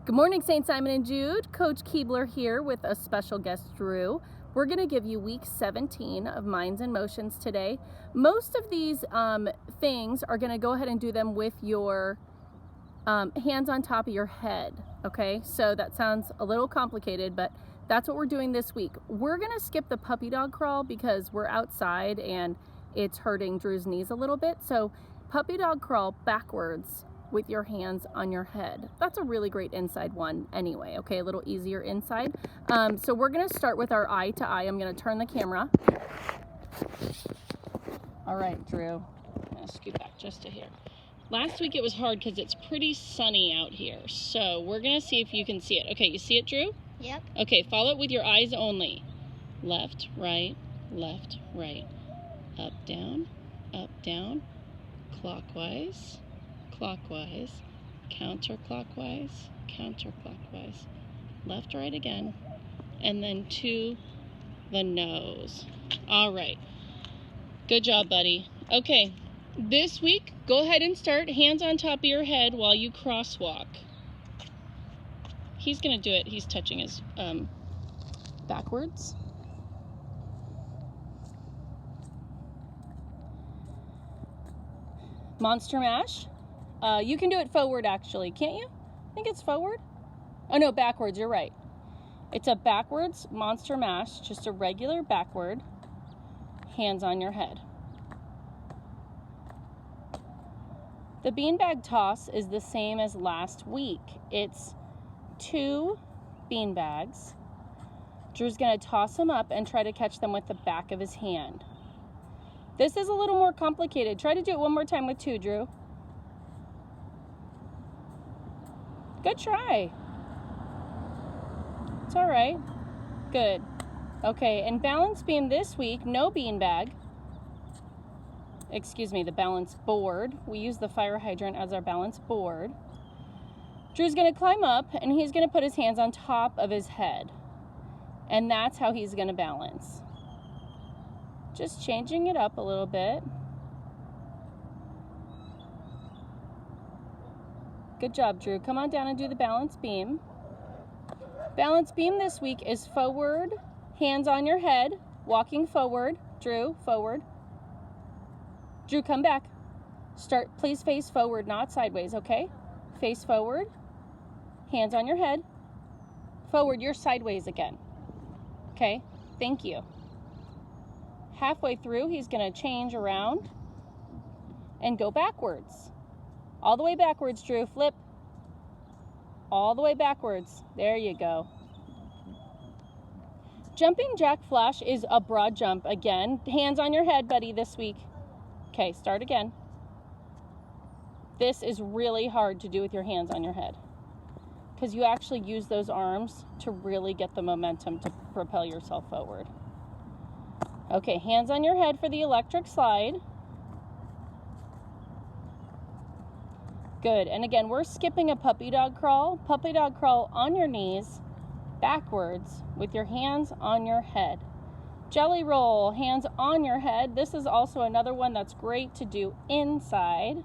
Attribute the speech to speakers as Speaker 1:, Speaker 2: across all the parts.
Speaker 1: Good morning, St. Simon and Jude. Coach Keebler here with a special guest, Drew. We're going to give you week 17 of Minds and Motions today. Most of these things are going to go ahead and do them with your hands on top of your head, okay? So that sounds a little complicated, but that's what we're doing this week. We're going to skip the puppy dog crawl because we're outside and it's hurting Drew's knees a little bit. So puppy dog crawl backwards with your hands on your head. That's a really great inside one anyway, okay? A little easier inside. So we're gonna start with our eye to eye. I'm gonna turn the camera. All right, Drew, I'm gonna scoot back just to here. Last week it was hard because it's pretty sunny out here. So we're gonna see if you can see it. Okay, you see it, Drew?
Speaker 2: Yep.
Speaker 1: Okay, follow it with your eyes only. Left, right, up, down, clockwise, clockwise, counterclockwise, counterclockwise, left, right again, and then to the nose. All right. Good job, buddy. Okay. This week, go ahead and start hands on top of your head while you crosswalk. He's going to do it. He's touching his backwards. Monster mash. You can do it forward, actually. Can't you? I think it's forward. Oh, no, backwards. You're right. It's a backwards monster mash, just a regular backward, hands on your head. The beanbag toss is the same as last week. It's 2 beanbags. Drew's going to toss them up and try to catch them with the back of his hand. This is a little more complicated. Try to do it one more time with 2, Drew. Good try. It's all right. Good. Okay, and balance beam this week, no beanbag. Excuse me, the balance board. We use the fire hydrant as our balance board. Drew's going to climb up, and he's going to put his hands on top of his head. And that's how he's going to balance. Just changing it up a little bit. Good job, Drew. Come on down and do the balance beam. Balance beam this week is forward, hands on your head, walking forward. Drew, forward. Drew, come back. Please face forward, not sideways, okay? Face forward, hands on your head. Forward, you're sideways again. Okay, thank you. Halfway through, he's gonna change around and go backwards. All the way backwards, Drew. Flip. All the way backwards. There you go. Jumping jack flash is a broad jump. Again, hands on your head, buddy, this week. Okay, start again. This is really hard to do with your hands on your head because you actually use those arms to really get the momentum to propel yourself forward. Okay, hands on your head for the electric slide. Good, and again, we're skipping a puppy dog crawl. Puppy dog crawl on your knees, backwards, with your hands on your head. Jelly roll, hands on your head. This is also another one that's great to do inside.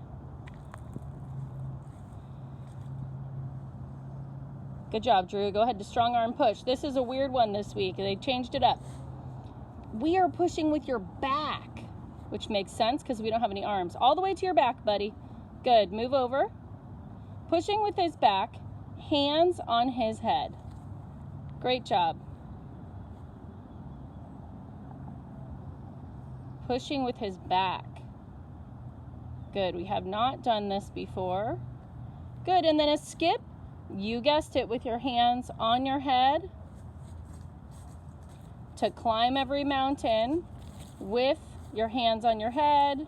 Speaker 1: Good job, Drew. Go ahead to strong arm push. This is a weird one this week. They changed it up. We are pushing with your back, which makes sense because we don't have any arms. All the way to your back, buddy. Good. Move over. Pushing with his back, hands on his head. Great job. Pushing with his back. Good. We have not done this before. Good. And then a skip. You guessed it, with your hands on your head to climb every mountain with your hands on your head.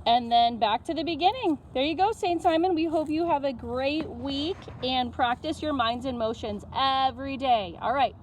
Speaker 1: And then back to the beginning. There you go, St. Simon. We hope you have a great week and practice your minds and motions every day. All right.